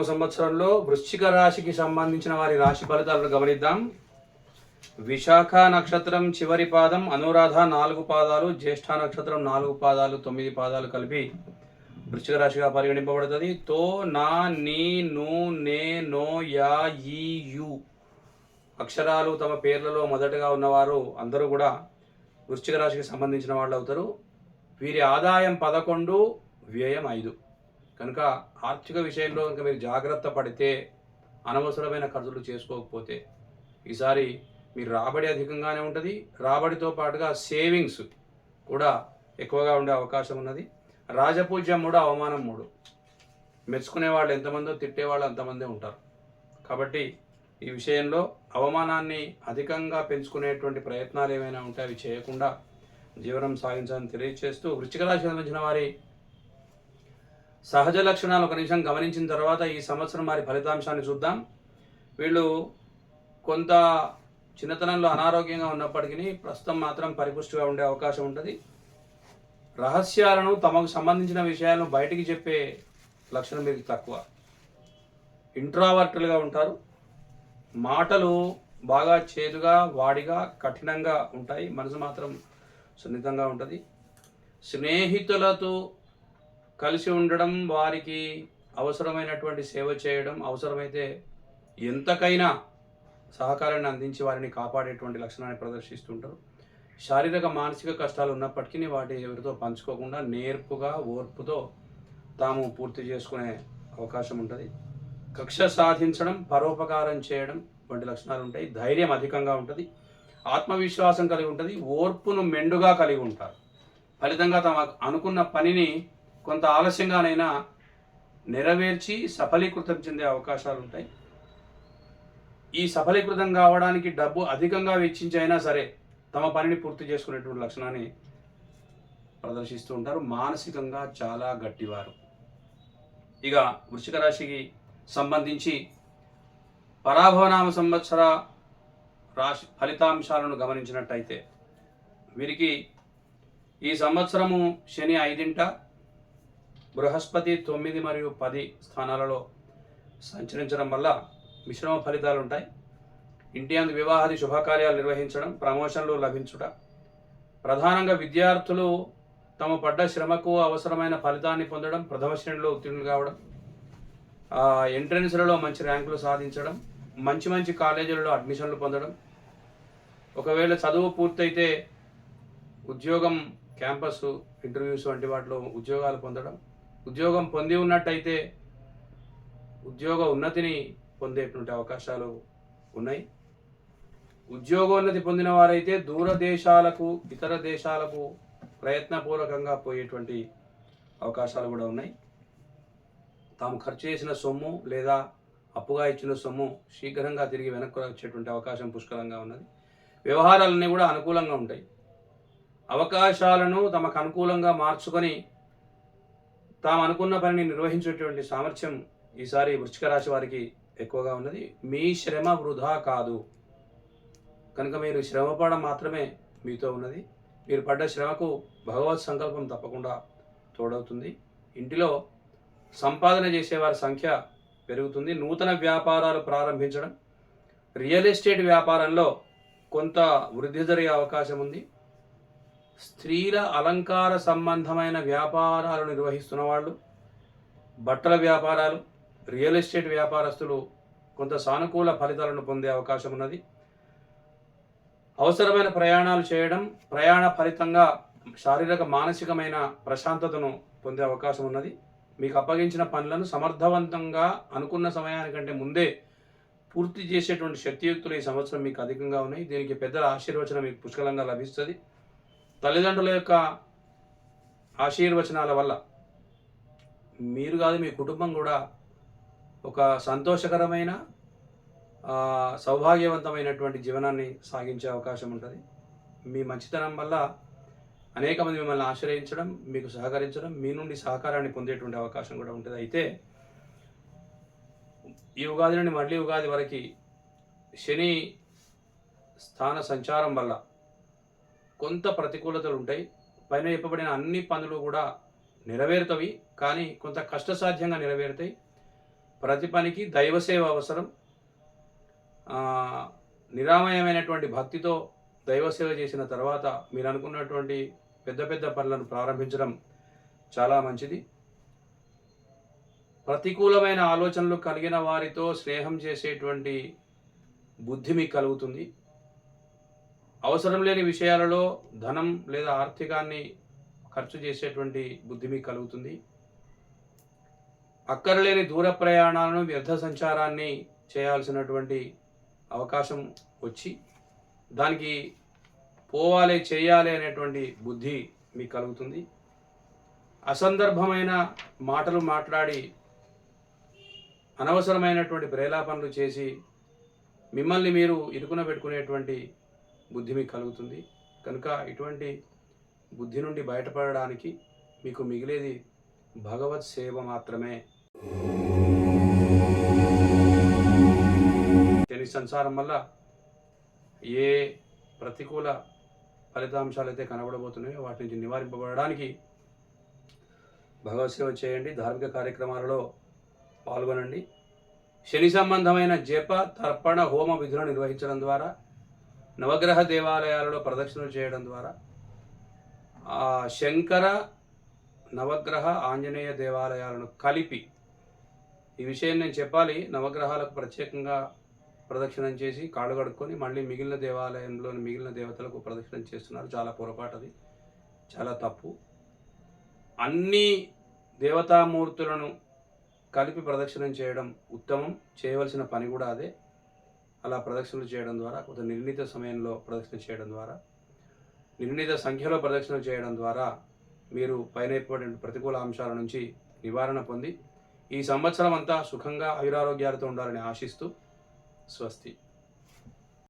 పరాభవనామ సంవత్సరంలో వృశ్చిక రాశికి సంబంధించిన వారి రాశి ఫలితాలను గమనిద్దాం. విశాఖ నక్షత్రం చివరి పాదం, అనురాధ 4 పాదాలు, జ్యేష్ఠ నక్షత్రం 4 పాదాలు 9 పాదాలు కలిపి వృశ్చిక రాశిగా పరిగణింపబడుతుంది. తో, నా, నీ, ను, నే, నో, యా, ఈ, యు అక్షరాలు తమ పేర్లలో మొదటగా ఉన్నవారు అందరూ కూడా వృశ్చిక రాశికి సంబంధించిన వాళ్ళు అవుతారు. వీరి ఆదాయం 11, వ్యయం 5. కనుక ఆర్థిక విషయంలో కనుక మీరు జాగ్రత్త పడితే, అనవసరమైన ఖర్చులు చేసుకోకపోతే ఈసారి మీరు రాబడి అధికంగానే ఉంటుంది. రాబడితో పాటుగా సేవింగ్స్ కూడా ఎక్కువగా ఉండే అవకాశం ఉన్నది. రాజపూజ్యం 3, అవమానం 3. మెచ్చుకునే వాళ్ళు ఎంతమందో, తిట్టేవాళ్ళు అంతమందే ఉంటారు. కాబట్టి ఈ విషయంలో అవమానాన్ని అధికంగా పెంచుకునేటువంటి ప్రయత్నాలు ఏమైనా ఉంటే అవి చేయకుండా జీవనం సాగించాలని తెలియజేస్తూ, వృశ్చిక రాశి సంబంధించిన వారి సహజ లక్షణాలు ఒక నిమిషం గమనించిన తర్వాత ఈ సంవత్సరం వారి ఫలితాంశాన్ని చూద్దాం. వీళ్ళు కొంత చిన్నతనంలో అనారోగ్యంగా ఉన్నప్పటికీ ప్రస్తుతం మాత్రం పరిపుష్టిగా ఉండే అవకాశం ఉంటుంది. రహస్యాలను, తమకు సంబంధించిన విషయాలను బయటికి చెప్పే లక్షణం మీకు తక్కువ. ఇంట్రావర్టులుగా ఉంటారు. మాటలు బాగా చేదుగా, వాడిగా, కఠినంగా ఉంటాయి. మనసు మాత్రం సున్నితంగా ఉంటుంది. స్నేహితులతో కలిసి ఉండడం, వారికి అవసరమైనటువంటి సేవ చేయడం, అవసరమైతే ఎంతకైనా సహకారాన్ని అందించి వారిని కాపాడేటువంటి లక్షణాన్ని ప్రదర్శిస్తుంటారు. శారీరక మానసిక కష్టాలు ఉన్నప్పటికీ వాటి ఎవరితో పంచుకోకుండా నేర్పుగా, ఓర్పుతో తాము పూర్తి చేసుకునే అవకాశం ఉంటుంది. కక్ష సాధించడం, పరోపకారం చేయడం వంటి లక్షణాలు ఉంటాయి. ధైర్యం అధికంగా ఉంటుంది. ఆత్మవిశ్వాసం కలిగి ఉంటుంది. ఓర్పును మెండుగా కలిగి ఉంటారు. ఫలితంగా తమ అనుకున్న పనిని కొంత ఆలస్యంగానైనా నెరవేర్చి సఫలీకృతం చెందే అవకాశాలు ఉంటాయి. ఈ సఫలీకృతం కావడానికి డబ్బు అధికంగా వెచ్చించి అయినా సరే తమ పనిని పూర్తి చేసుకునేటువంటి లక్షణాన్ని ప్రదర్శిస్తూ ఉంటారు. మానసికంగా చాలా గట్టివారు. ఇక వృశ్చిక రాశికి సంబంధించి పరాభవనామ సంవత్సర రాశి ఫలితాంశాలను గమనించినట్టయితే వీరికి ఈ సంవత్సరము శని 5, బృహస్పతి 9 మరియు 10 స్థానాలలో సంచరించడం వల్ల మిశ్రమ ఫలితాలు ఉంటాయి. ఇంటి అందు వివాహాది శుభకార్యాలు నిర్వహించడం, ప్రమోషన్లు లభించుట, ప్రధానంగా విద్యార్థులు తమ పడ్డ శ్రమకు అవసరమైన ఫలితాన్ని పొందడం, ప్రథమ శ్రేణిలో ఉత్తీర్ణులు కావడం, ఎంట్రన్స్లలో మంచి ర్యాంకులు సాధించడం, మంచి మంచి కాలేజీలలో అడ్మిషన్లు పొందడం, ఒకవేళ చదువు పూర్తయితే ఉద్యోగం, క్యాంపస్ ఇంటర్వ్యూస్ వంటి వాటిలో ఉద్యోగాలు పొందడం, ఉద్యోగం పొంది ఉన్నట్టయితే ఉద్యోగ ఉన్నతిని పొందేటువంటి అవకాశాలు ఉన్నాయి. ఉద్యోగోన్నతి పొందిన వారైతే దూర దేశాలకు, ఇతర దేశాలకు ప్రయత్నపూర్వకంగా పోయేటువంటి అవకాశాలు కూడా ఉన్నాయి. తాము ఖర్చు చేసిన సొమ్ము లేదా అప్పుగా ఇచ్చిన సొమ్ము శీఘ్రంగా తిరిగి వెనక్కి వచ్చేటువంటి అవకాశం పుష్కలంగా ఉన్నది. వ్యవహారాలన్నీ కూడా అనుకూలంగా ఉంటాయి. అవకాశాలను తమకు అనుకూలంగా మార్చుకొని తాము అనుకున్న పనిని నిర్వహించేటువంటి సామర్థ్యం ఈసారి వృశ్చిక రాశి వారికి ఎక్కువగా ఉన్నది. మీ శ్రమ వృధా కాదు కనుక మీరు శ్రమపడడం మాత్రమే మీతో ఉన్నది. మీరు పడ్డ శ్రమకు భగవత్ సంకల్పం తప్పకుండా తోడవుతుంది. ఇంటిలో సంపాదన చేసేవారి సంఖ్య పెరుగుతుంది. నూతన వ్యాపారాలు ప్రారంభించడం, రియల్ ఎస్టేట్ వ్యాపారంలో కొంత వృద్ధి జరిగే అవకాశం ఉంది. స్త్రీల అలంకార సంబంధమైన వ్యాపారాలు నిర్వహిస్తున్న వాళ్ళు, బట్టల వ్యాపారాలు, రియల్ ఎస్టేట్ వ్యాపారస్తులు కొంత సానుకూల ఫలితాలను పొందే అవకాశం ఉన్నది. అవసరమైన ప్రయాణాలు చేయడం, ప్రయాణ ఫలితంగా శారీరక మానసికమైన ప్రశాంతతను పొందే అవకాశం ఉన్నది. మీకు అప్పగించిన పనులను సమర్థవంతంగా అనుకున్న సమయానికంటే ముందే పూర్తి చేసేటువంటి శక్తియుక్తులు ఈ సంవత్సరం మీకు అధికంగా ఉన్నాయి. దీనికి పెద్దల ఆశీర్వచనం మీకు పుష్కలంగా లభిస్తుంది. తల్లిదండ్రుల యొక్క ఆశీర్వచనాల వల్ల మీరు కాదు, మీ కుటుంబం కూడా ఒక సంతోషకరమైన, సౌభాగ్యవంతమైనటువంటి జీవనాన్ని సాగించే అవకాశం ఉంటుంది. మీ మంచితనం వల్ల అనేక మంది మిమ్మల్ని ఆశ్రయించడం, మీకు సహకరించడం, మీ నుండి సహకారాన్ని పొందేటువంటి అవకాశం కూడా ఉంటుంది. అయితే ఈ ఉగాది నుండి మళ్ళీ ఉగాది వరకు శని స్థాన సంచారం వల్ల కొంత ప్రతికూలతలు ఉంటాయి. పైన చెప్పబడిన అన్ని పనులు కూడా నెరవేరుతవి, కానీ కొంత కష్టసాధ్యంగా నెరవేరుతాయి. ప్రతి పనికి దైవసేవ అవసరం. నిరామయమైనటువంటి భక్తితో దైవసేవ చేసిన తర్వాత మీరు అనుకున్నటువంటి పెద్ద పెద్ద పనులను ప్రారంభించడం చాలా మంచిది. ప్రతికూలమైన ఆలోచనలు కలిగిన వారితో స్నేహం చేసేటువంటి బుద్ధి మీకు కలుగుతుంది. అవసరం లేని విషయాలలో ధనం లేదా ఆర్థికాన్ని ఖర్చు చేసేటువంటి బుద్ధి మీకు కలుగుతుంది. అక్కరలేని దూర ప్రయాణాలను, వ్యర్థ సంచారాన్ని చేయాల్సినటువంటి అవకాశం వచ్చి దానికి పోవాలి, చేయాలి అనేటువంటి బుద్ధి మీకు కలుగుతుంది. అసందర్భమైన మాటలు మాట్లాడి అనవసరమైనటువంటి ప్రేలాపనలు చేసి మిమ్మల్ని మీరు ఇరుకున పెట్టుకునేటువంటి బుద్ధి మీకు కలుగుతుంది. కనుక ఇటువంటి బుద్ధి నుండి బయటపడడానికి మీకు మిగిలేది భగవత్ సేవ మాత్రమే. శని సంసారం వల్ల ఏ ప్రతికూల ఫలితాంశాలు అయితే కనబడబోతున్నాయో వాటి నుంచి నివారింపబడడానికి భగవత్ సేవ చేయండి. ధార్మిక కార్యక్రమాలలో పాల్గొనండి. శని సంబంధమైన జప, తర్పణ, హోమ విధులను నిర్వహించడం ద్వారా, నవగ్రహ దేవాలయాలలో ప్రదక్షిణలు చేయడం ద్వారా, శంకర, నవగ్రహ, ఆంజనేయ దేవాలయాలను కలిపి, ఈ విషయం నేను చెప్పాలి, నవగ్రహాలకు ప్రత్యేకంగా ప్రదక్షిణం చేసి కాళ్ళు కడుక్కొని మళ్ళీ మిగిలిన దేవాలయంలోని మిగిలిన దేవతలకు ప్రదక్షిణం చేస్తున్నారు. చాలా పొరపాటు, అది చాలా తప్పు. అన్ని దేవతామూర్తులను కలిపి ప్రదక్షిణం చేయడం ఉత్తమం. చేయవలసిన పని కూడా అదే. అలా ప్రదక్షిణలు చేయడం ద్వారా, కొంత నిర్ణీత సమయంలో ప్రదక్షిణ చేయడం ద్వారా, నిర్ణీత సంఖ్యలో ప్రదక్షిణ చేయడం ద్వారా మీరు పైన ఏర్పడిన ప్రతికూల అంశాల నుంచి నివారణ పొంది ఈ సంవత్సరం అంతా సుఖంగా ఆయురారోగ్యాలతో ఉండాలని ఆశిస్తూ స్వస్తి.